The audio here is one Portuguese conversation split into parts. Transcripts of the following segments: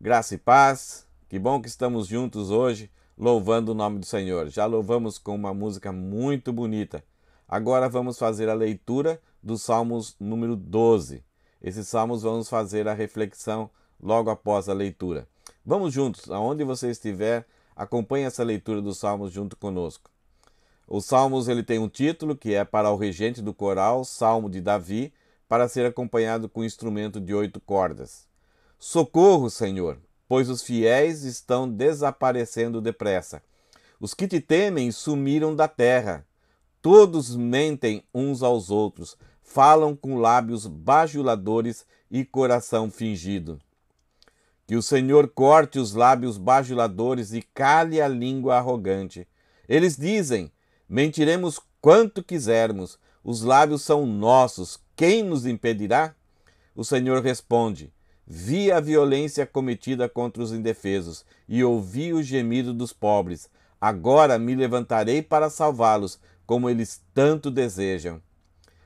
Graça e paz, que bom que estamos juntos hoje, louvando o nome do Senhor. Já louvamos com uma música muito bonita. Agora vamos fazer a leitura dos Salmos número 12. Esses salmos vamos fazer a reflexão logo após a leitura. Vamos juntos, aonde você estiver, acompanhe essa leitura dos Salmos junto conosco. Os Salmos ele tem um título que é para o regente do coral, Salmo de Davi, para ser acompanhado com um instrumento de 8 cordas. Socorro, Senhor, pois os fiéis estão desaparecendo depressa. Os que te temem sumiram da terra. Todos mentem uns aos outros, falam com lábios bajuladores e coração fingido. Que o Senhor corte os lábios bajuladores e cale a língua arrogante. Eles dizem: mentiremos quanto quisermos, os lábios são nossos, quem nos impedirá? O Senhor responde: vi a violência cometida contra os indefesos e ouvi o gemido dos pobres. Agora me levantarei para salvá-los, como eles tanto desejam.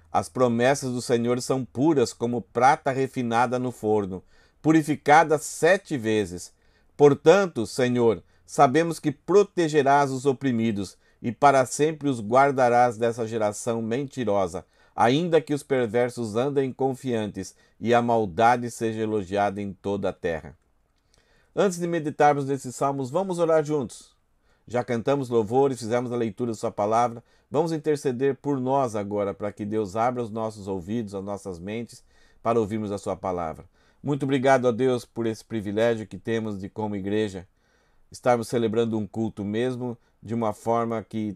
As promessas do Senhor são puras como prata refinada no forno, purificada 7 vezes. Portanto, Senhor, sabemos que protegerás os oprimidos e para sempre os guardarás dessa geração mentirosa, ainda que os perversos andem confiantes e a maldade seja elogiada em toda a terra. Antes de meditarmos nesses salmos, vamos orar juntos. Já cantamos louvores, fizemos a leitura da sua palavra, vamos interceder por nós agora, para que Deus abra os nossos ouvidos, as nossas mentes, para ouvirmos a sua palavra. Muito obrigado a Deus por esse privilégio que temos de, como igreja, estarmos celebrando um culto mesmo de uma forma que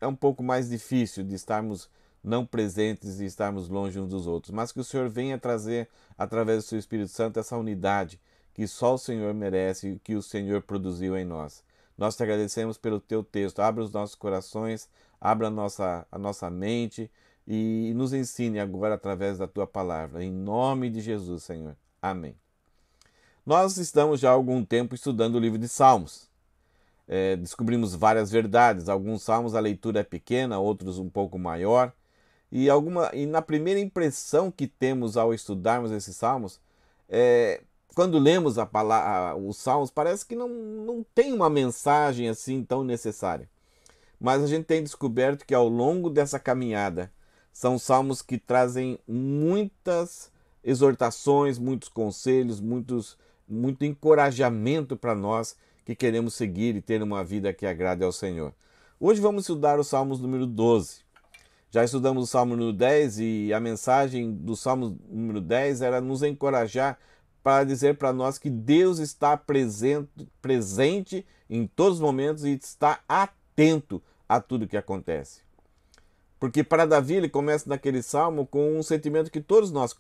é um pouco mais difícil de estarmos não presentes e estarmos longe uns dos outros, mas que o Senhor venha trazer, através do seu Espírito Santo, essa unidade que só o Senhor merece e que o Senhor produziu em nós. Nós te agradecemos pelo teu texto. Abra os nossos corações, abra a nossa mente e nos ensine agora através da tua palavra. Em nome de Jesus, Senhor. Amém. Nós estamos já há algum tempo estudando o livro de Salmos. Descobrimos várias verdades. Alguns salmos a leitura é pequena, outros um pouco maior. E na primeira impressão que temos ao estudarmos esses salmos, quando lemos os salmos, parece que não tem uma mensagem assim tão necessária. Mas a gente tem descoberto que ao longo dessa caminhada, são salmos que trazem muitas exortações, muitos conselhos, muito encorajamento para nós que queremos seguir e ter uma vida que agrade ao Senhor. Hoje vamos estudar o Salmos número 12. Já estudamos o Salmo número 10 e a mensagem do Salmo número 10 era nos encorajar para dizer para nós que Deus está presente em todos os momentos e está atento a tudo que acontece. Porque para Davi ele começa naquele salmo com um sentimento que todos nós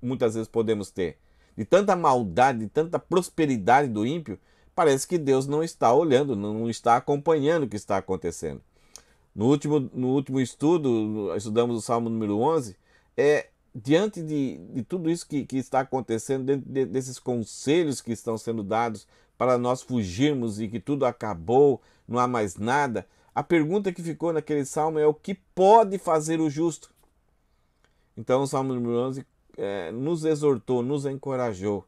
muitas vezes podemos ter. De tanta maldade, de tanta prosperidade do ímpio, parece que Deus não está olhando, não está acompanhando o que está acontecendo. No último estudo, estudamos o Salmo número 11, diante de tudo isso que está acontecendo, desses conselhos que estão sendo dados para nós fugirmos e que tudo acabou, não há mais nada, a pergunta que ficou naquele salmo é: o que pode fazer o justo? Então o Salmo número 11 nos exortou, nos encorajou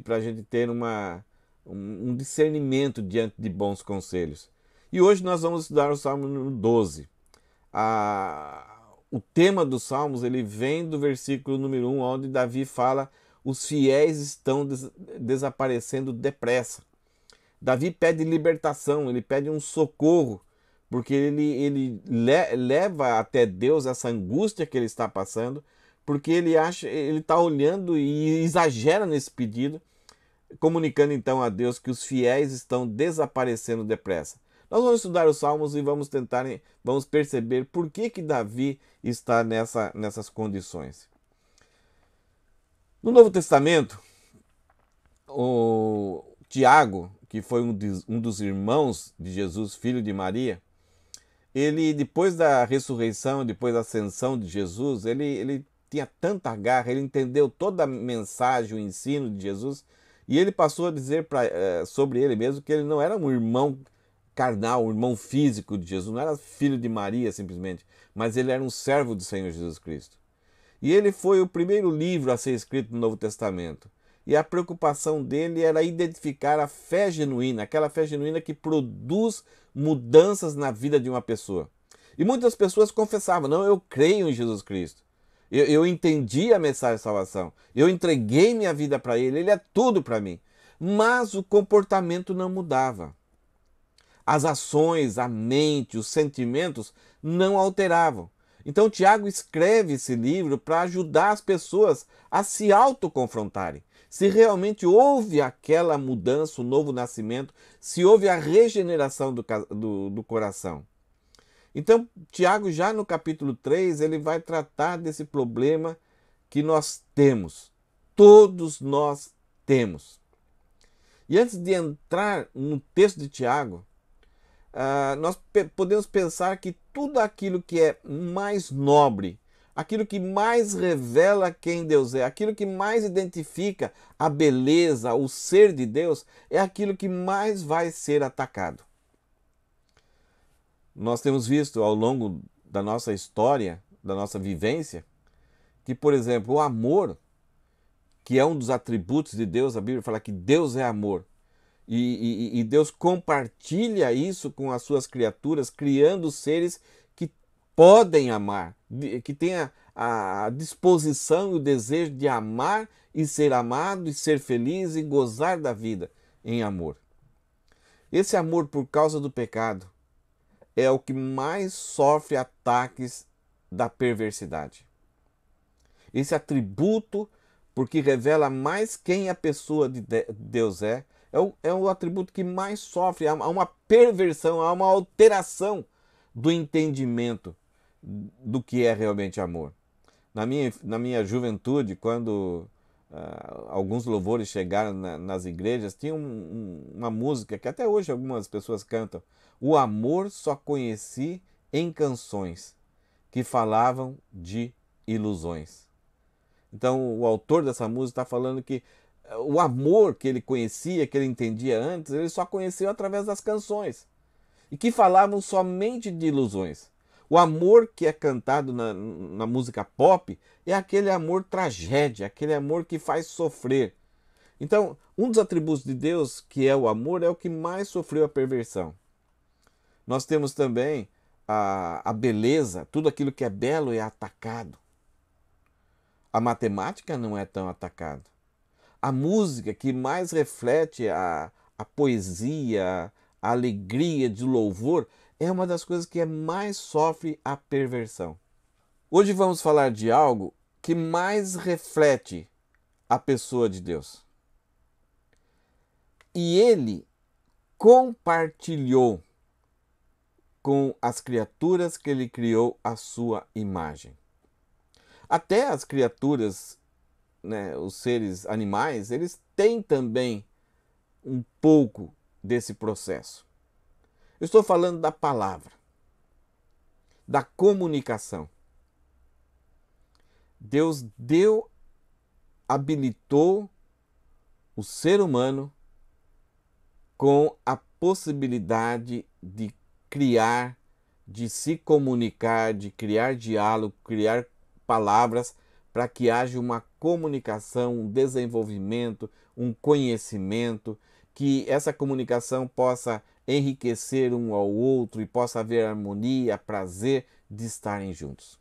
para a gente ter um discernimento diante de bons conselhos. E hoje nós vamos estudar o Salmo número 12. O tema dos Salmos ele vem do versículo número 1, onde Davi fala: os fiéis estão desaparecendo depressa. Davi pede libertação, ele pede um socorro, porque ele leva até Deus essa angústia que ele está passando, porque ele está olhando e exagera nesse pedido, comunicando então a Deus que os fiéis estão desaparecendo depressa. Nós vamos estudar os Salmos e vamos perceber por que Davi está nessas condições. No Novo Testamento, o Tiago, que foi um dos irmãos de Jesus, filho de Maria, ele, depois da ressurreição, depois da ascensão de Jesus, ele tinha tanta garra, ele entendeu toda a mensagem, o ensino de Jesus, e ele passou a dizer sobre ele mesmo que ele não era um irmão carnal, um irmão físico de Jesus, não era filho de Maria simplesmente, mas ele era um servo do Senhor Jesus Cristo. E ele foi o primeiro livro a ser escrito no Novo Testamento. e a preocupação dele era identificar a fé genuína, aquela fé genuína que produz mudanças na vida de uma pessoa. E muitas pessoas confessavam: não, eu creio em Jesus Cristo. Eu entendi a mensagem de salvação. Eu entreguei minha vida para Ele. Ele é tudo para mim. Mas o comportamento não mudava. As ações, a mente, os sentimentos não alteravam. Então Tiago escreve esse livro para ajudar as pessoas a se autoconfrontarem. Se realmente houve aquela mudança, o novo nascimento, se houve a regeneração do coração. Então, Tiago, já no capítulo 3, ele vai tratar desse problema que nós temos. Todos nós temos. E antes de entrar no texto de Tiago, nós podemos pensar que tudo aquilo que é mais nobre, aquilo que mais revela quem Deus é, aquilo que mais identifica a beleza, o ser de Deus, é aquilo que mais vai ser atacado. Nós temos visto ao longo da nossa história, da nossa vivência, que, por exemplo, o amor, que é um dos atributos de Deus, a Bíblia fala que Deus é amor, e Deus compartilha isso com as suas criaturas, criando seres que podem amar, que têm a disposição e o desejo de amar e ser amado, e ser feliz e gozar da vida em amor. Esse amor por causa do pecado é o que mais sofre ataques da perversidade. Esse atributo, porque revela mais quem a pessoa de Deus é o atributo que mais sofre. Há uma perversão, há uma alteração do entendimento do que é realmente amor. Na minha juventude, quando alguns louvores chegaram nas igrejas, tinha uma música que até hoje algumas pessoas cantam: o amor só conheci em canções que falavam de ilusões. Então o autor dessa música está falando que o amor que ele conhecia, que ele entendia antes, ele só conheceu através das canções, e que falavam somente de ilusões. O amor que é cantado na música pop é aquele amor tragédia, aquele amor que faz sofrer. Então, um dos atributos de Deus, que é o amor, é o que mais sofreu a perversão. Nós temos também a beleza, tudo aquilo que é belo é atacado. A matemática não é tão atacada. A música que mais reflete a poesia, a alegria de louvor, é uma das coisas que mais sofre a perversão. Hoje vamos falar de algo que mais reflete a pessoa de Deus. E ele compartilhou com as criaturas que ele criou à sua imagem. Até as criaturas, né, os seres animais, eles têm também um pouco desse processo. Eu estou falando da palavra, da comunicação. Deus habilitou o ser humano com a possibilidade de criar, de se comunicar, de criar diálogo, criar palavras, para que haja uma comunicação, um desenvolvimento, um conhecimento, que essa comunicação possa enriquecer um ao outro e possa haver harmonia, prazer de estarem juntos.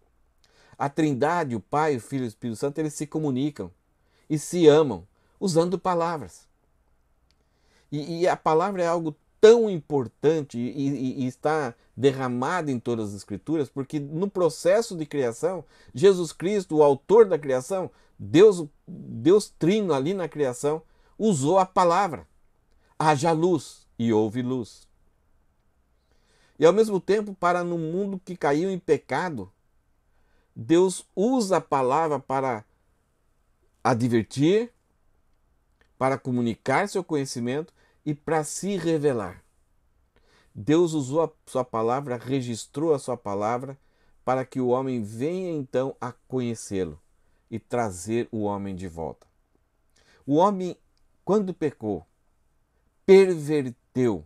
A Trindade, o Pai, o Filho e o Espírito Santo, eles se comunicam e se amam usando palavras. E a palavra é algo tão importante e está derramada em todas as Escrituras, porque no processo de criação, Jesus Cristo, o autor da criação, Deus Trino ali na criação, usou a palavra. Haja luz, e houve luz. E ao mesmo tempo, para no mundo que caiu em pecado, Deus usa a palavra para advertir, para comunicar seu conhecimento e para se revelar. Deus usou a sua palavra, registrou a sua palavra para que o homem venha então a conhecê-lo e trazer o homem de volta. O homem, quando pecou, perverteu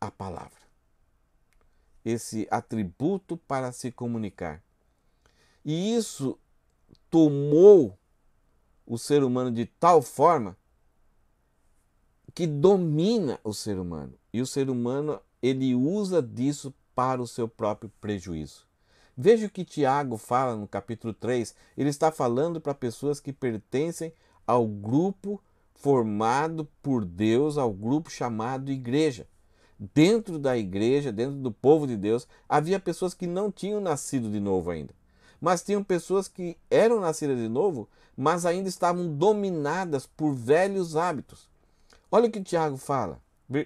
a palavra, esse atributo para se comunicar. E isso tomou o ser humano de tal forma que domina o ser humano. E o ser humano, ele usa disso para o seu próprio prejuízo. Veja o que Tiago fala no capítulo 3. Ele está falando para pessoas que pertencem ao grupo formado por Deus, ao grupo chamado igreja. Dentro da igreja, dentro do povo de Deus, havia pessoas que não tinham nascido de novo ainda. Mas tinham pessoas que eram nascidas de novo, mas ainda estavam dominadas por velhos hábitos. Olha o que Tiago fala,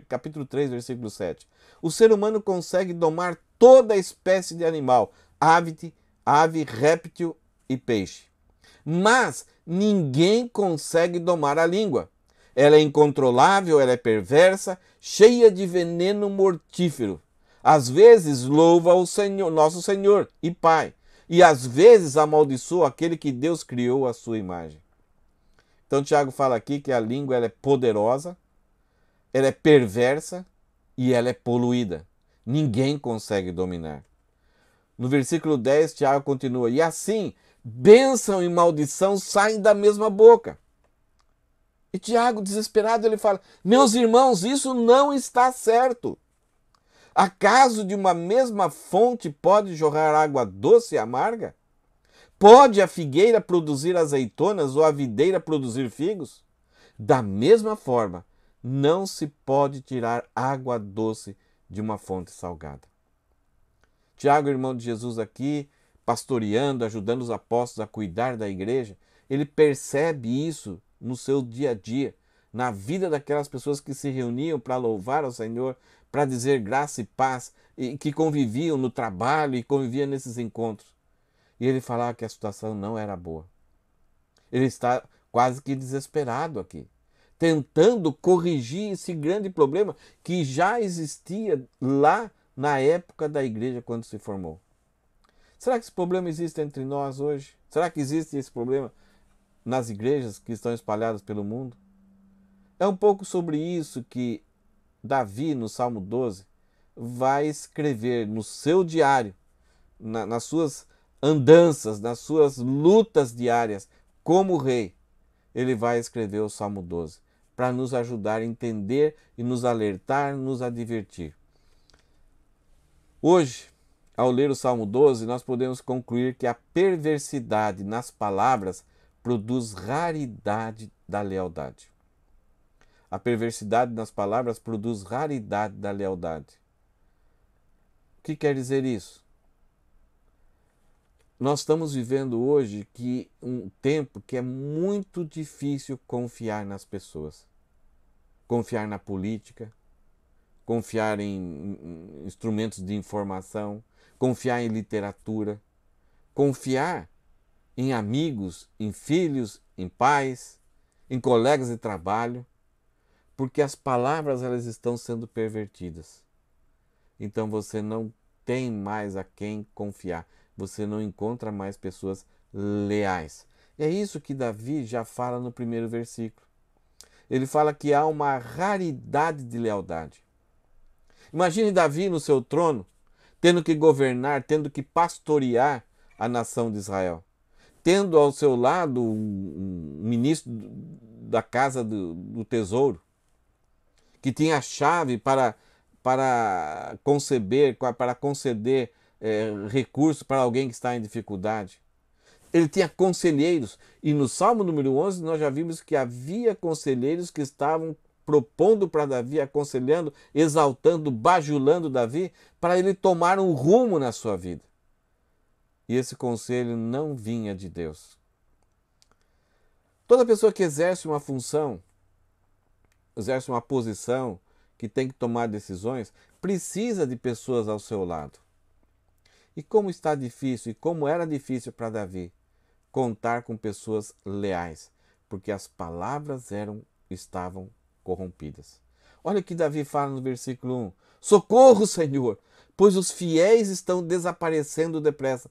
capítulo 3, versículo 7. O ser humano consegue domar toda espécie de animal, ave, réptil e peixe. Mas ninguém consegue domar a língua. Ela é incontrolável, ela é perversa, cheia de veneno mortífero. Às vezes louva o Senhor, nosso Senhor e Pai, e às vezes amaldiçoa aquele que Deus criou à sua imagem. Então Tiago fala aqui que a língua ela é poderosa, ela é perversa e ela é poluída. Ninguém consegue dominar. No versículo 10, Tiago continua, e assim, bênção e maldição saem da mesma boca. E Tiago, desesperado, ele fala, meus irmãos, isso não está certo. Acaso de uma mesma fonte pode jorrar água doce e amarga? Pode a figueira produzir azeitonas ou a videira produzir figos? Da mesma forma, não se pode tirar água doce de uma fonte salgada. Tiago, irmão de Jesus aqui, pastoreando, ajudando os apóstolos a cuidar da igreja, ele percebe isso no seu dia a dia, na vida daquelas pessoas que se reuniam para louvar ao Senhor, para dizer graça e paz, e que conviviam no trabalho e conviviam nesses encontros. E ele falava que a situação não era boa. Ele está quase que desesperado aqui, tentando corrigir esse grande problema que já existia lá na época da igreja quando se formou. Será que esse problema existe entre nós hoje? Será que existe esse problema nas igrejas que estão espalhadas pelo mundo? É um pouco sobre isso que Davi, no Salmo 12, vai escrever no seu diário, nas suas andanças, nas suas lutas diárias como rei. Ele vai escrever o Salmo 12 para nos ajudar a entender e nos alertar, nos advertir. Hoje, ao ler o Salmo 12, nós podemos concluir que a perversidade nas palavras produz raridade da lealdade. A perversidade nas palavras produz raridade da lealdade. O que quer dizer isso? Nós estamos vivendo hoje um tempo que é muito difícil confiar nas pessoas. Confiar na política, confiar em instrumentos de informação, confiar em literatura, confiar em amigos, em filhos, em pais, em colegas de trabalho, porque as palavras elas estão sendo pervertidas. Então você não tem mais a quem confiar. Você não encontra mais pessoas leais. E é isso que Davi já fala no primeiro versículo. Ele fala que há uma raridade de lealdade. Imagine Davi no seu trono, tendo que governar, tendo que pastorear a nação de Israel. Tendo ao seu lado um ministro da casa do tesouro, que tinha a chave para conceder recursos para alguém que está em dificuldade. Ele tinha conselheiros, e no Salmo número 11 nós já vimos que havia conselheiros que estavam propondo para Davi, aconselhando, exaltando, bajulando Davi, para ele tomar um rumo na sua vida. E esse conselho não vinha de Deus. Toda pessoa que exerce uma função, exerce uma posição, que tem que tomar decisões, precisa de pessoas ao seu lado. E como está difícil, e como era difícil para Davi, contar com pessoas leais, porque as palavras estavam corrompidas. Olha o que Davi fala no versículo 1. Socorro, Senhor, pois os fiéis estão desaparecendo depressa.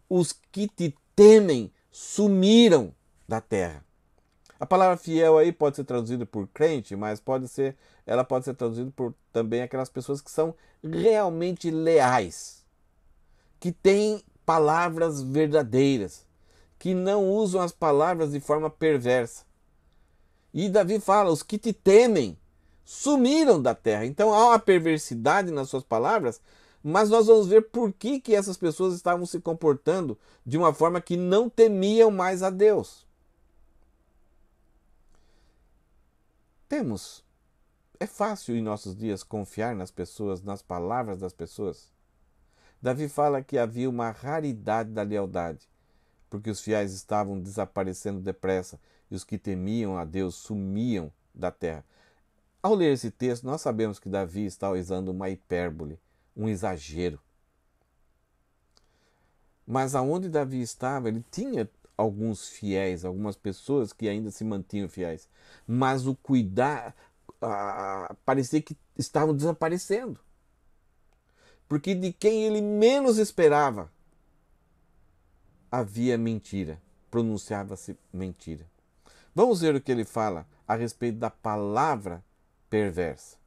Os que te temem sumiram da terra. A palavra fiel aí pode ser traduzida por crente, mas ela pode ser traduzida por também aquelas pessoas que são realmente leais, que têm palavras verdadeiras, que não usam as palavras de forma perversa. E Davi fala, os que te temem sumiram da terra. Então há uma perversidade nas suas palavras, mas nós vamos ver por que essas pessoas estavam se comportando de uma forma que não temiam mais a Deus. É fácil em nossos dias confiar nas pessoas, nas palavras das pessoas. Davi fala que havia uma raridade da lealdade, porque os fiéis estavam desaparecendo depressa e os que temiam a Deus sumiam da terra. Ao ler esse texto, nós sabemos que Davi está usando uma hipérbole, um exagero. Mas aonde Davi estava, ele tinha alguns fiéis, algumas pessoas que ainda se mantinham fiéis. Mas o cuidar, parecia que estavam desaparecendo. Porque de quem ele menos esperava, havia mentira, pronunciava-se mentira. Vamos ver o que ele fala a respeito da palavra perversa.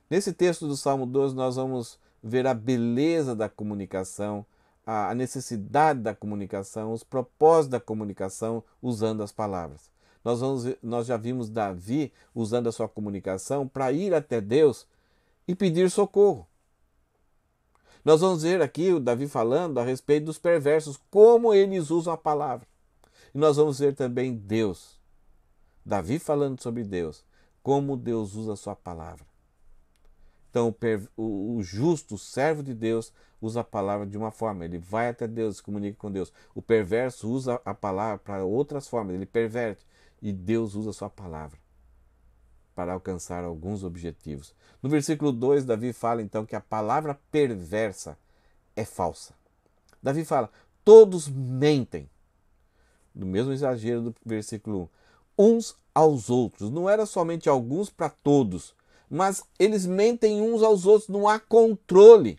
Nesse texto do Salmo 12, nós vamos ver a beleza da comunicação, a necessidade da comunicação, os propósitos da comunicação usando as palavras. Nós já vimos Davi usando a sua comunicação para ir até Deus e pedir socorro. Nós vamos ver aqui o Davi falando a respeito dos perversos, como eles usam a palavra. E nós vamos ver também Deus, Davi falando sobre Deus, como Deus usa a sua palavra. Então o justo, o servo de Deus, usa a palavra de uma forma, ele vai até Deus, se comunica com Deus. O perverso usa a palavra para outras formas, ele perverte, e Deus usa a sua palavra para alcançar alguns objetivos. No versículo 2, Davi fala então que a palavra perversa é falsa. Davi fala, todos mentem. No mesmo exagero do versículo 1, uns aos outros. Não era somente alguns para todos, mas eles mentem uns aos outros, não há controle.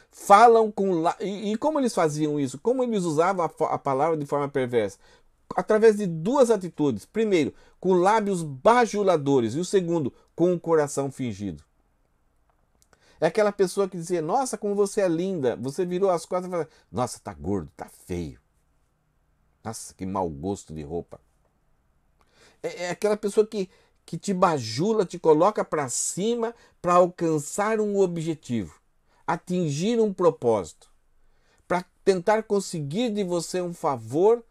Falam com... E como eles faziam isso? Como eles usavam a palavra de forma perversa? Através de duas atitudes. Primeiro, com lábios bajuladores. E o segundo, com o coração fingido. É aquela pessoa que dizia, nossa, como você é linda. Você virou as costas e falou, nossa, tá gordo, tá feio. Nossa, que mau gosto de roupa. É aquela pessoa que te bajula, te coloca para cima para alcançar um objetivo, atingir um propósito, para tentar conseguir de você um favor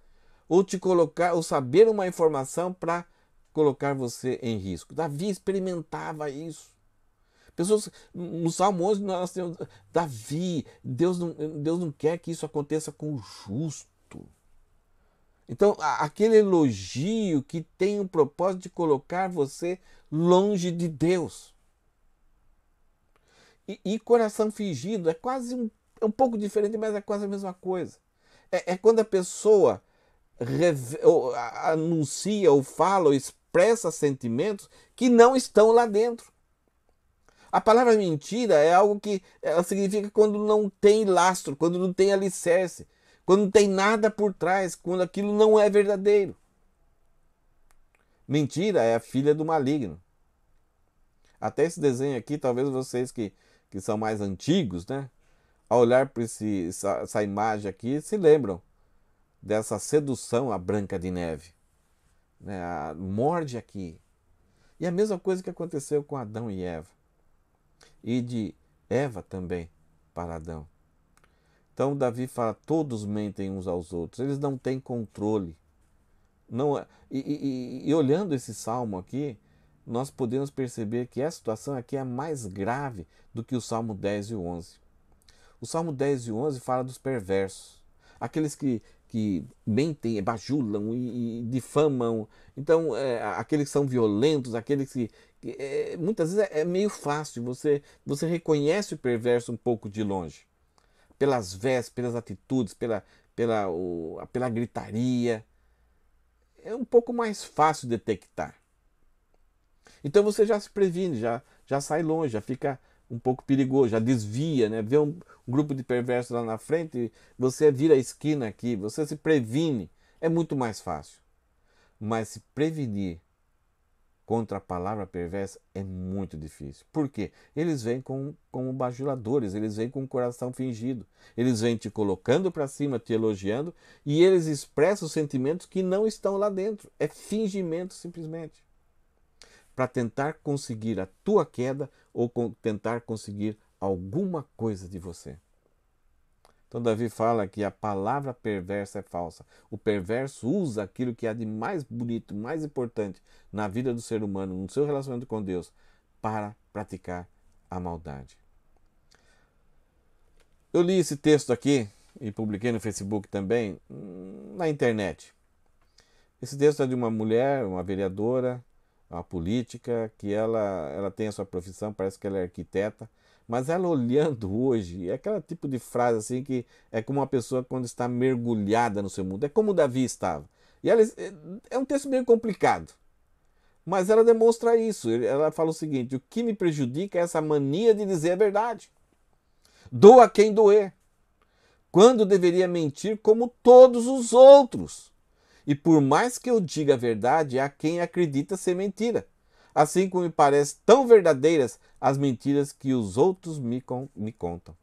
ou te colocar, ou saber uma informação para colocar você em risco. Davi experimentava isso. Pessoas, no Salmo 11 nós temos Davi, Deus não quer que isso aconteça com o justo. Então, aquele elogio que tem o propósito de colocar você longe de Deus. E coração fingido é quase um pouco diferente, mas é quase a mesma coisa. É quando a pessoa anuncia ou fala ou expressa sentimentos que não estão lá dentro. A palavra mentira é algo que ela significa quando não tem lastro, quando não tem alicerce, quando não tem nada por trás, quando aquilo não é verdadeiro. Mentira é a filha do maligno. Até esse desenho aqui, talvez vocês que são mais antigos, né, ao olhar para essa imagem aqui, se lembram dessa sedução à Branca de Neve. Né, morde aqui. E a mesma coisa que aconteceu com Adão e Eva. E de Eva também para Adão. Então Davi fala, todos mentem uns aos outros, eles não têm controle. E olhando esse salmo aqui, nós podemos perceber que essa situação aqui é mais grave do que o Salmo 10 e o 11. O Salmo 10 e o 11 fala dos perversos, aqueles que mentem, bajulam e difamam. Então, aqueles que são violentos, aqueles que muitas vezes é meio fácil, você reconhece o perverso um pouco de longe. Pelas vestes, pelas atitudes, pela gritaria. É um pouco mais fácil detectar. Então você já se previne, já sai longe, já fica um pouco perigoso, já desvia, né? Vê um grupo de perversos lá na frente, você vira a esquina aqui, você se previne, é muito mais fácil. Mas se prevenir contra a palavra perversa é muito difícil. Por quê? Eles vêm como bajuladores, eles vêm com o coração fingido. Eles vêm te colocando para cima, te elogiando, e eles expressam sentimentos que não estão lá dentro. É fingimento simplesmente. Para tentar conseguir a tua queda ou tentar conseguir alguma coisa de você. Então Davi fala que a palavra perversa é falsa. O perverso usa aquilo que há de mais bonito, mais importante na vida do ser humano, no seu relacionamento com Deus, para praticar a maldade. Eu li esse texto aqui e publiquei no Facebook também, na internet. Esse texto é de uma mulher, uma vereadora, uma política, que ela tem a sua profissão, parece que ela é arquiteta, mas ela olhando hoje, é aquele tipo de frase assim que é como uma pessoa quando está mergulhada no seu mundo, é como Davi estava. E ela, é um texto meio complicado, mas ela demonstra isso. Ela fala o seguinte: o que me prejudica é essa mania de dizer a verdade. Doa quem doer, quando deveria mentir como todos os outros. E por mais que eu diga a verdade, há quem acredita ser mentira. Assim como me parecem tão verdadeiras as mentiras que os outros me contam.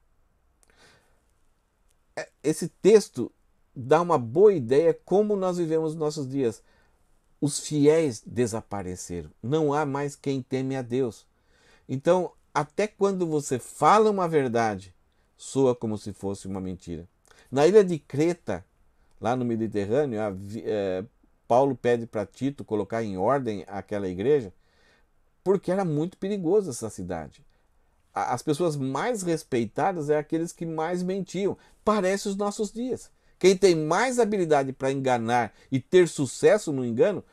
Esse texto dá uma boa ideia como nós vivemos nossos dias. Os fiéis desapareceram. Não há mais quem teme a Deus. Então, até quando você fala uma verdade, soa como se fosse uma mentira. Na ilha de Creta, lá no Mediterrâneo, Paulo pede para Tito colocar em ordem aquela igreja, porque era muito perigoso essa cidade. As pessoas mais respeitadas eram aqueles que mais mentiam. Parece os nossos dias. Quem tem mais habilidade para enganar e ter sucesso no engano,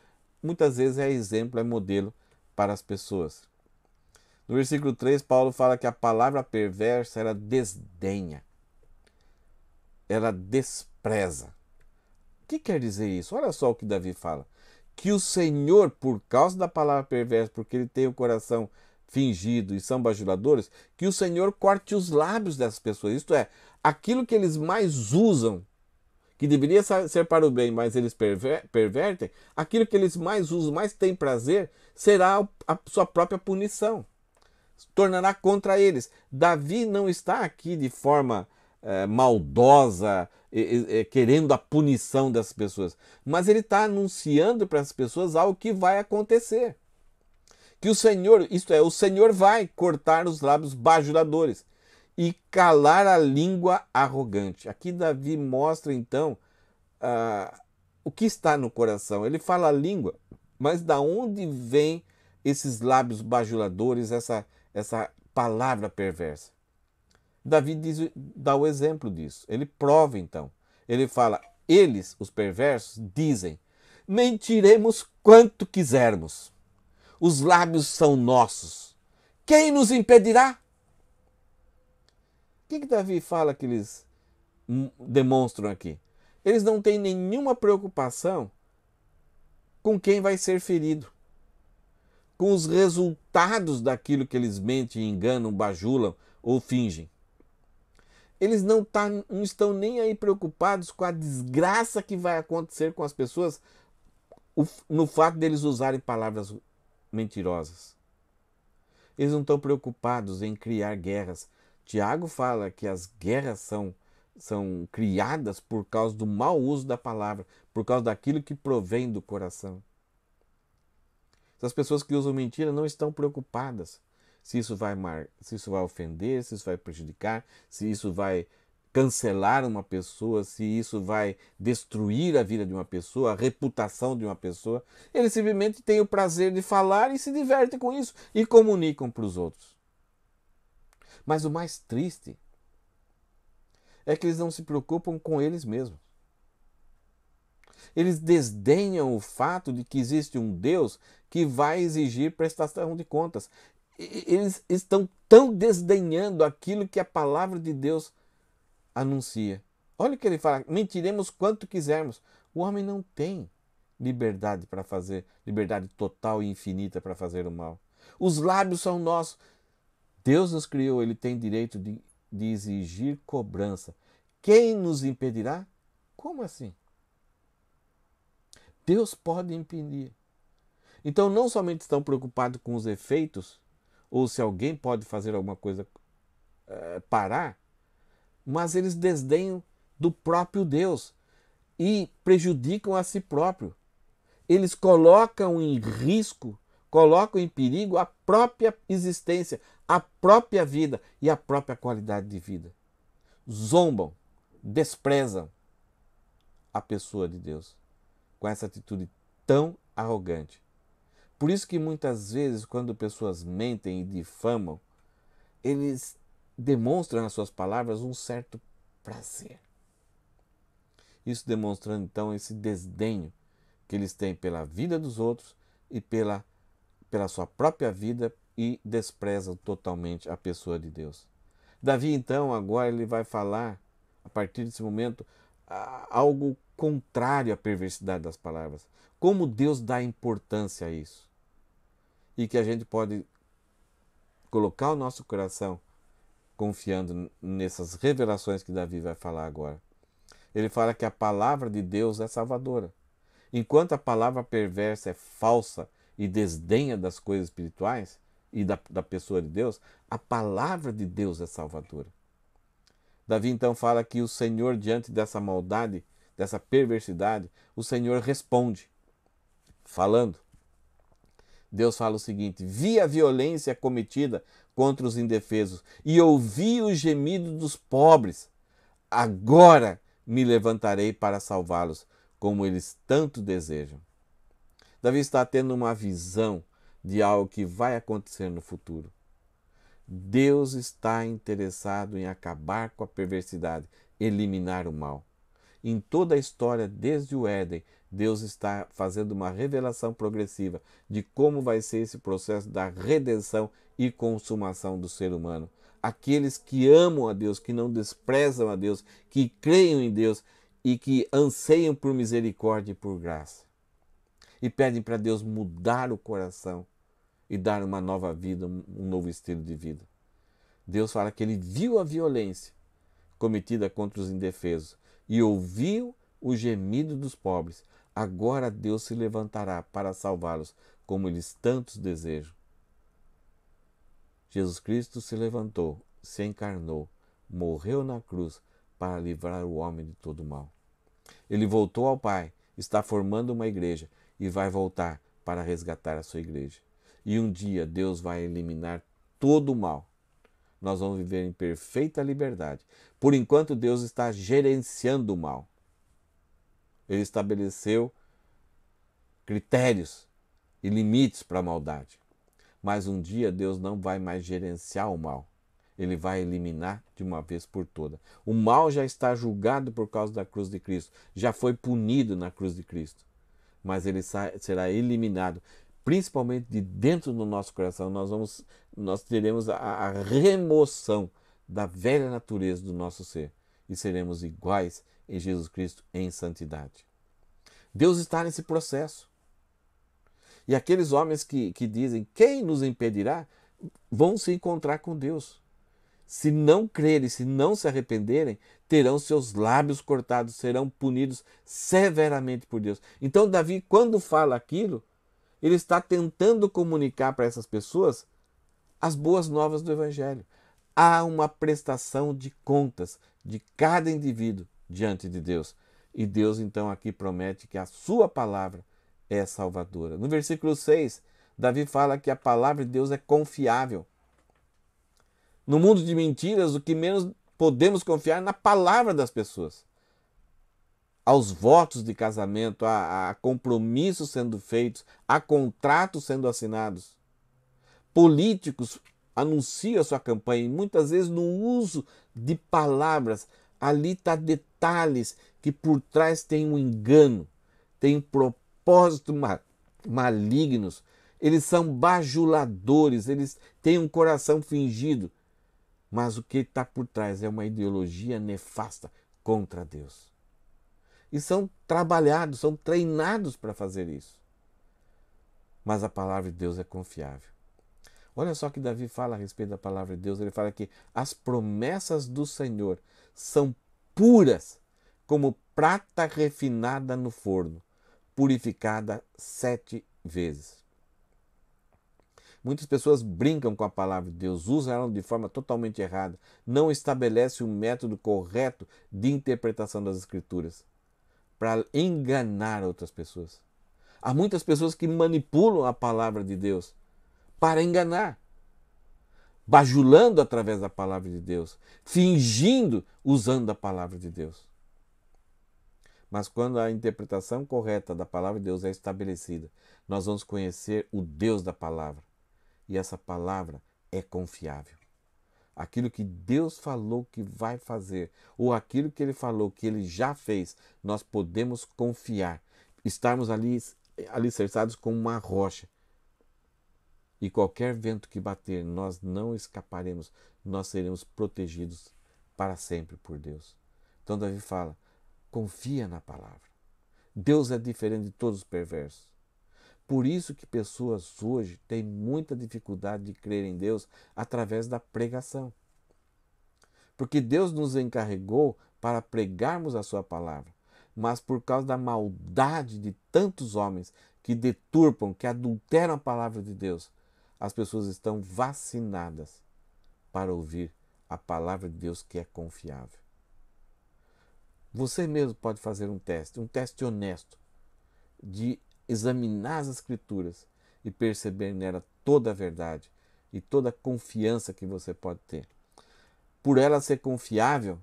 muitas vezes é exemplo, é modelo para as pessoas. No versículo 3, Paulo fala que a palavra perversa ela desdenha, ela despreza. O que quer dizer isso? Olha só o que Davi fala. Que o Senhor, por causa da palavra perversa, porque ele tem o coração fingido e são bajuladores, que o Senhor corte os lábios dessas pessoas. Isto é, aquilo que eles mais usam, que deveria ser para o bem, mas eles pervertem, aquilo que eles mais usam, mais têm prazer, será a sua própria punição. Tornará contra eles. Davi não está aqui de forma maldosa, querendo a punição das pessoas, mas ele está anunciando para as pessoas algo que vai acontecer. Que o Senhor, isto é, o Senhor vai cortar os lábios bajuladores e calar a língua arrogante. Aqui Davi mostra então o que está no coração. Ele fala a língua, mas da onde vem esses lábios bajuladores, essa palavra perversa? Davi dá o exemplo disso. Ele prova então. Ele fala: eles, os perversos, dizem: mentiremos quanto quisermos. Os lábios são nossos. Quem nos impedirá? O que Davi fala que eles demonstram aqui? Eles não têm nenhuma preocupação com quem vai ser ferido, com os resultados daquilo que eles mentem, enganam, bajulam ou fingem. Eles não estão nem aí preocupados com a desgraça que vai acontecer com as pessoas no fato deles usarem palavras mentirosas. Eles não estão preocupados em criar guerras. Tiago fala que as guerras são criadas por causa do mau uso da palavra, por causa daquilo que provém do coração. As pessoas que usam mentira não estão preocupadas se isso vai ofender, se isso vai prejudicar, se isso vai cancelar uma pessoa, se isso vai destruir a vida de uma pessoa, a reputação de uma pessoa. Eles simplesmente têm o prazer de falar e se divertem com isso e comunicam para os outros. Mas o mais triste é que eles não se preocupam com eles mesmos. Eles desdenham o fato de que existe um Deus que vai exigir prestação de contas. Eles estão tão desdenhando aquilo que a palavra de Deus anuncia. Olha o que ele fala: mentiremos quanto quisermos. O homem não tem liberdade para fazer, liberdade total e infinita para fazer o mal. Os lábios são nossos. Deus nos criou, ele tem direito de exigir cobrança. Quem nos impedirá? Como assim? Deus pode impedir. Então, não somente estão preocupados com os efeitos, ou se alguém pode fazer alguma coisa parar, mas eles desdenham do próprio Deus e prejudicam a si próprio. Eles colocam em risco, colocam em perigo a própria existência, a própria vida e a própria qualidade de vida. Zombam, desprezam a pessoa de Deus com essa atitude tão arrogante. Por isso que muitas vezes, quando pessoas mentem e difamam, eles demonstram nas suas palavras um certo prazer. Isso demonstrando então esse desdenho que eles têm pela vida dos outros e pela sua própria vida e desprezam totalmente a pessoa de Deus. Davi então agora ele vai falar, a partir desse momento, algo contrário à perversidade das palavras. Como Deus dá importância a isso. E que a gente pode colocar o nosso coração confiando nessas revelações que Davi vai falar agora. Ele fala que a palavra de Deus é salvadora. Enquanto a palavra perversa é falsa e desdenha das coisas espirituais e da pessoa de Deus, a palavra de Deus é salvadora. Davi então fala que o Senhor, diante dessa maldade, dessa perversidade, o Senhor responde, falando. Deus fala o seguinte: vi a violência cometida contra os indefesos e ouvi o gemido dos pobres. Agora me levantarei para salvá-los, como eles tanto desejam. Davi está tendo uma visão de algo que vai acontecer no futuro. Deus está interessado em acabar com a perversidade, eliminar o mal. Em toda a história, desde o Éden, Deus está fazendo uma revelação progressiva de como vai ser esse processo da redenção e consumação do ser humano. Aqueles que amam a Deus, que não desprezam a Deus, que creem em Deus e que anseiam por misericórdia e por graça. E pedem para Deus mudar o coração e dar uma nova vida, um novo estilo de vida. Deus fala que ele viu a violência cometida contra os indefesos e ouviu o gemido dos pobres. Agora Deus se levantará para salvá-los, como eles tantos desejam. Jesus Cristo se levantou, se encarnou, morreu na cruz para livrar o homem de todo mal. Ele voltou ao Pai, está formando uma igreja e vai voltar para resgatar a sua igreja. E um dia Deus vai eliminar todo o mal. Nós vamos viver em perfeita liberdade. Por enquanto, Deus está gerenciando o mal. Ele estabeleceu critérios e limites para a maldade. Mas um dia Deus não vai mais gerenciar o mal. Ele vai eliminar de uma vez por todas. O mal já está julgado por causa da cruz de Cristo. Já foi punido na cruz de Cristo. Mas ele será eliminado, principalmente de dentro do nosso coração. Nós teremos a remoção da velha natureza do nosso ser e seremos iguais em Jesus Cristo em santidade. Deus está nesse processo. E aqueles homens que dizem, quem nos impedirá, vão se encontrar com Deus. Se não crerem, se não se arrependerem, terão seus lábios cortados, serão punidos severamente por Deus. Então Davi, quando fala aquilo, ele está tentando comunicar para essas pessoas as boas novas do Evangelho. Há uma prestação de contas de cada indivíduo diante de Deus. E Deus então aqui promete que a sua palavra é salvadora. No versículo 6, Davi fala que a palavra de Deus é confiável. No mundo de mentiras, o que menos podemos confiar é na palavra das pessoas. Aos votos de casamento, a compromissos sendo feitos, a contratos sendo assinados. Políticos anunciam a sua campanha e muitas vezes no uso de palavras, ali está detalhes que por trás tem um engano, tem propósitos malignos. Eles são bajuladores, eles têm um coração fingido. Mas o que está por trás é uma ideologia nefasta contra Deus. E são trabalhados, são treinados para fazer isso. Mas a palavra de Deus é confiável. Olha só que Davi fala a respeito da palavra de Deus. Ele fala que as promessas do Senhor são puras, como prata refinada no forno, purificada 7 vezes. Muitas pessoas brincam com a palavra de Deus, usam ela de forma totalmente errada, não estabelecem um método correto de interpretação das Escrituras para enganar outras pessoas. Há muitas pessoas que manipulam a palavra de Deus para enganar, bajulando através da palavra de Deus, fingindo usando a palavra de Deus. Mas quando a interpretação correta da palavra de Deus é estabelecida, nós vamos conhecer o Deus da palavra. E essa palavra é confiável. Aquilo que Deus falou que vai fazer, ou aquilo que Ele falou que Ele já fez, nós podemos confiar. Estarmos ali alicerçados como uma rocha. E qualquer vento que bater, nós não escaparemos, nós seremos protegidos para sempre por Deus. Então Davi fala, confia na palavra. Deus é diferente de todos os perversos. Por isso que pessoas hoje têm muita dificuldade de crer em Deus através da pregação. Porque Deus nos encarregou para pregarmos a sua palavra. Mas por causa da maldade de tantos homens que deturpam, que adulteram a palavra de Deus, as pessoas estão vacinadas para ouvir a palavra de Deus que é confiável. Você mesmo pode fazer um teste honesto, de examinar as Escrituras e perceber nela toda a verdade e toda a confiança que você pode ter. Por ela ser confiável,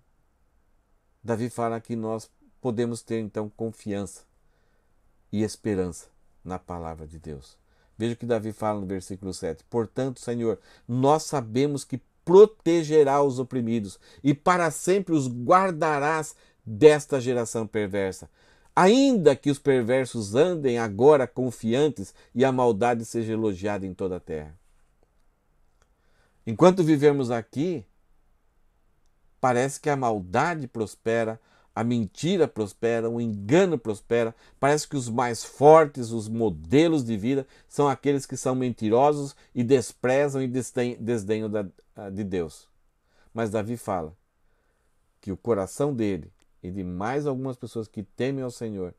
Davi fala que nós podemos ter então confiança e esperança na palavra de Deus. Veja o que Davi fala no versículo 7. Portanto, Senhor, nós sabemos que protegerá os oprimidos e para sempre os guardarás desta geração perversa. Ainda que os perversos andem agora confiantes e a maldade seja elogiada em toda a terra. Enquanto vivemos aqui, parece que a maldade prospera, a mentira prospera, o engano prospera. Parece que os mais fortes, os modelos de vida, são aqueles que são mentirosos e desprezam e desdenham de Deus. Mas Davi fala que o coração dele e de mais algumas pessoas que temem ao Senhor,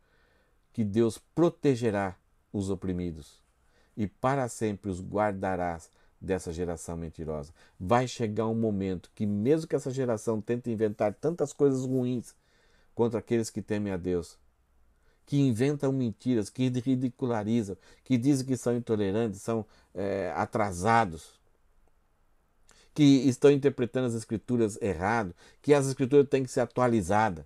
que Deus protegerá os oprimidos e para sempre os guardarás dessa geração mentirosa. Vai chegar um momento que mesmo que essa geração tente inventar tantas coisas ruins contra aqueles que temem a Deus, que inventam mentiras, que ridicularizam, que dizem que são intolerantes, são atrasados, que estão interpretando as Escrituras errado, que as Escrituras têm que ser atualizadas.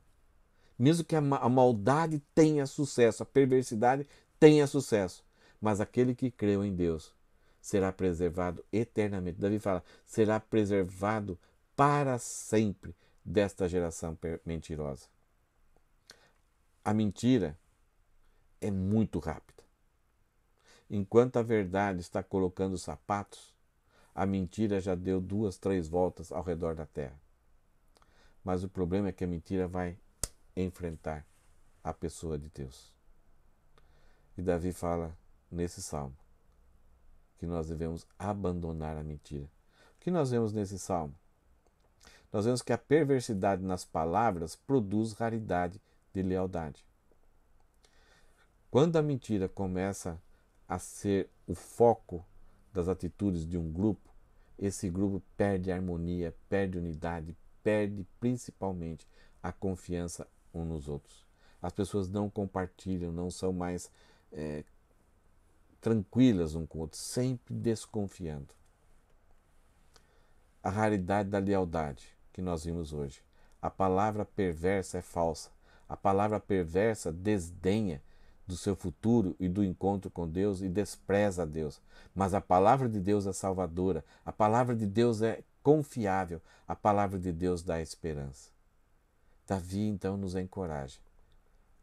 Mesmo que a maldade tenha sucesso, a perversidade tenha sucesso, mas aquele que creu em Deus será preservado eternamente. Davi fala, será preservado para sempre desta geração mentirosa. A mentira é muito rápida. Enquanto a verdade está colocando os sapatos, a mentira já deu 2, 3 voltas ao redor da terra. Mas o problema é que a mentira vai enfrentar a pessoa de Deus. E Davi fala nesse salmo que nós devemos abandonar a mentira. O que nós vemos nesse salmo? Nós vemos que a perversidade nas palavras produz raridade de lealdade. Quando a mentira começa a ser o foco das atitudes de um grupo, esse grupo perde a harmonia, perde unidade, perde principalmente a confiança uns nos outros. As pessoas não compartilham, não são mais tranquilas um com o outro, sempre desconfiando. A raridade da lealdade que nós vimos hoje. A palavra perversa é falsa. A palavra perversa desdenha do seu futuro e do encontro com Deus e despreza a Deus. Mas a palavra de Deus é salvadora. A palavra de Deus é confiável. A palavra de Deus dá esperança. Davi então nos encoraja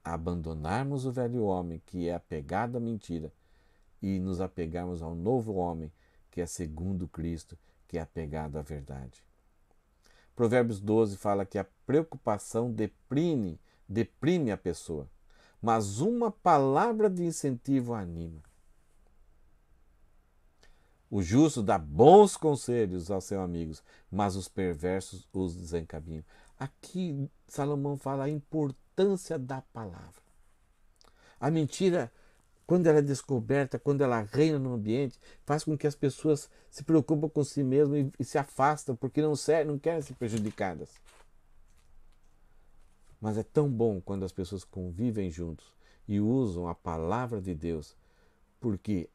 a abandonarmos o velho homem que é apegado à mentira e nos apegarmos ao novo homem que é segundo Cristo, que é apegado à verdade. Provérbios 12 fala que a preocupação deprime a pessoa, mas uma palavra de incentivo a anima. O justo dá bons conselhos aos seus amigos, mas os perversos os desencaminham. Aqui Salomão fala a importância da palavra. A mentira quando ela é descoberta, quando ela reina no ambiente, faz com que as pessoas se preocupem com si mesmas e se afastam, porque não querem ser prejudicadas. Mas é tão bom quando as pessoas convivem juntos e usam a palavra de Deus, porque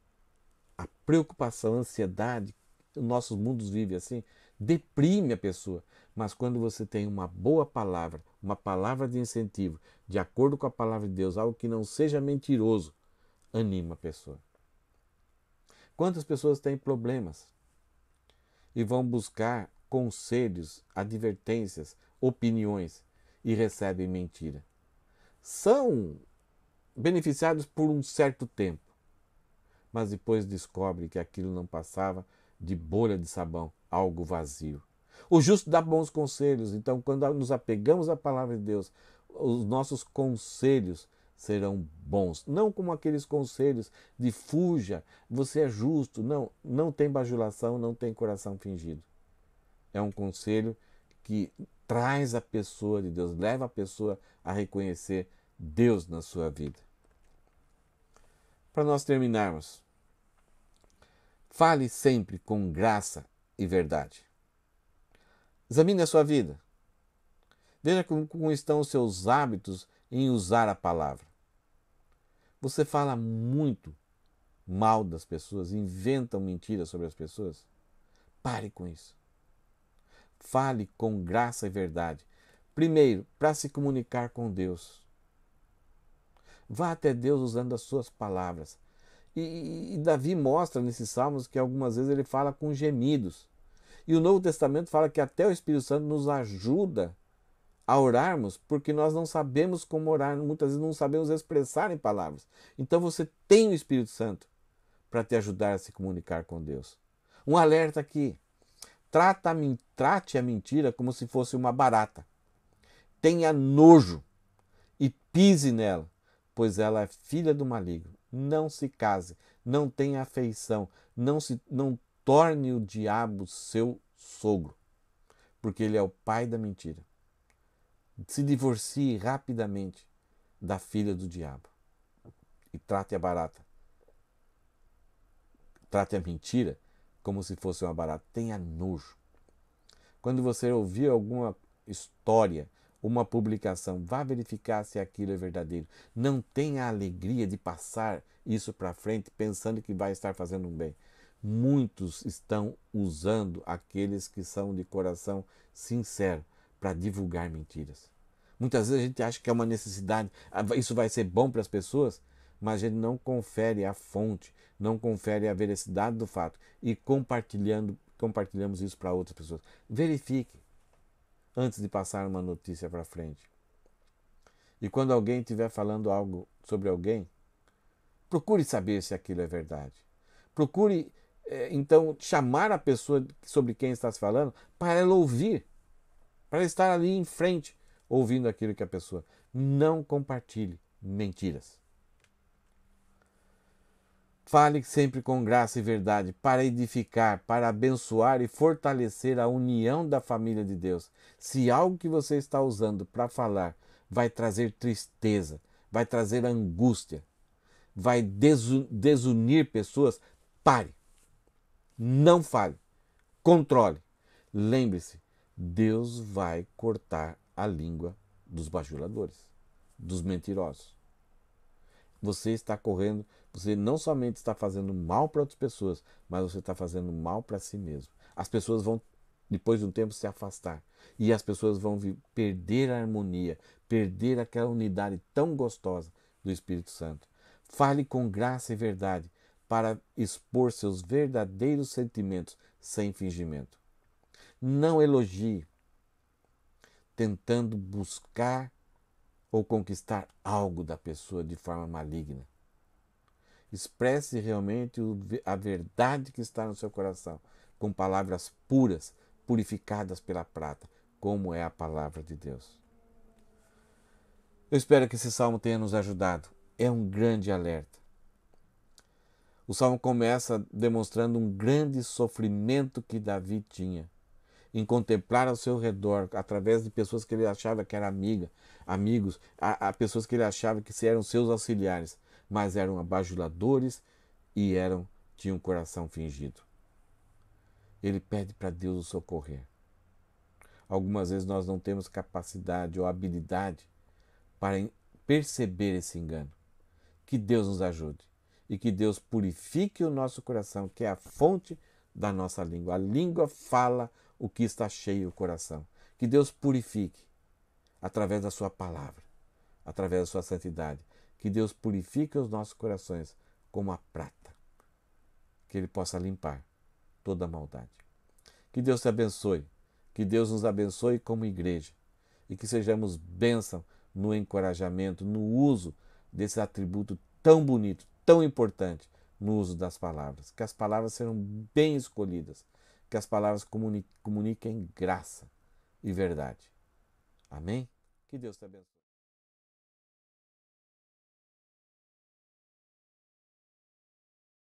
a preocupação, a ansiedade, os nossos mundos vivem assim, deprime a pessoa. Mas quando você tem uma boa palavra, uma palavra de incentivo, de acordo com a palavra de Deus, algo que não seja mentiroso, anima a pessoa. Quantas pessoas têm problemas e vão buscar conselhos, advertências, opiniões e recebem mentira? São beneficiados por um certo tempo, mas depois descobre que aquilo não passava de bolha de sabão, algo vazio. O justo dá bons conselhos, então quando nos apegamos à palavra de Deus, os nossos conselhos serão bons. Não como aqueles conselhos de fuja, você é justo. Não, não tem bajulação, não tem coração fingido. É um conselho que traz a pessoa de Deus, leva a pessoa a reconhecer Deus na sua vida. Para nós terminarmos, fale sempre com graça e verdade. Examine a sua vida. Veja como estão os seus hábitos em usar a palavra. Você fala muito mal das pessoas, inventam mentiras sobre as pessoas? Pare com isso. Fale com graça e verdade. Primeiro, para se comunicar com Deus. Vá até Deus usando as suas palavras. E Davi mostra nesses salmos que algumas vezes ele fala com gemidos. E o Novo Testamento fala que até o Espírito Santo nos ajuda a orarmos, porque nós não sabemos como orar, muitas vezes não sabemos expressar em palavras. Então você tem o Espírito Santo para te ajudar a se comunicar com Deus. Um alerta aqui: trate a mentira como se fosse uma barata. Tenha nojo e pise nela, pois ela é filha do maligno. Não se case, não tenha afeição, não torne o diabo seu sogro, porque ele é o pai da mentira. Se divorcie rapidamente da filha do diabo e trate a barata. Trate a mentira como se fosse uma barata. Tenha nojo. Quando você ouvir alguma história, uma publicação, vá verificar se aquilo é verdadeiro. Não tenha a alegria de passar isso para frente pensando que vai estar fazendo um bem. Muitos estão usando aqueles que são de coração sincero para divulgar mentiras. Muitas vezes a gente acha que é uma necessidade, isso vai ser bom para as pessoas, mas a gente não confere a fonte, não confere a veracidade do fato e compartilhamos isso para outras pessoas. Verifique antes de passar uma notícia para frente. E quando alguém estiver falando algo sobre alguém, procure saber se aquilo é verdade. Procure, então, chamar a pessoa sobre quem está se falando para ela ouvir, para ela estar ali em frente, ouvindo aquilo que a pessoa. Não compartilhe mentiras. Fale sempre com graça e verdade para edificar, para abençoar e fortalecer a união da família de Deus. Se algo que você está usando para falar vai trazer tristeza, vai trazer angústia, vai desunir pessoas, pare. Não fale. Controle. Lembre-se, Deus vai cortar a língua dos bajuladores, dos mentirosos. Você está correndo, você não somente está fazendo mal para outras pessoas, mas você está fazendo mal para si mesmo. As pessoas vão, depois de um tempo, se afastar. E as pessoas vão perder a harmonia, perder aquela unidade tão gostosa do Espírito Santo. Fale com graça e verdade para expor seus verdadeiros sentimentos sem fingimento. Não elogie, tentando buscar ou conquistar algo da pessoa de forma maligna. Expresse realmente a verdade que está no seu coração, com palavras puras, purificadas pela prata, como é a palavra de Deus. Eu espero que esse salmo tenha nos ajudado. É um grande alerta. O salmo começa demonstrando um grande sofrimento que Davi tinha em contemplar ao seu redor, através de pessoas que ele achava que eram amigos, a pessoas que ele achava que eram seus auxiliares, mas eram abajuladores e tinham um coração fingido. Ele pede para Deus o socorrer. Algumas vezes nós não temos capacidade ou habilidade para perceber esse engano. Que Deus nos ajude e que Deus purifique o nosso coração, que é a fonte da nossa língua. A língua fala o que está cheio o coração. Que Deus purifique através da sua palavra, através da sua santidade. Que Deus purifique os nossos corações como a prata. Que Ele possa limpar toda a maldade. Que Deus te abençoe. Que Deus nos abençoe como igreja. E que sejamos bênção no encorajamento, no uso desse atributo tão bonito, tão importante, no uso das palavras. Que as palavras sejam bem escolhidas. Que as palavras comuniquem graça e verdade. Amém? Que Deus te abençoe.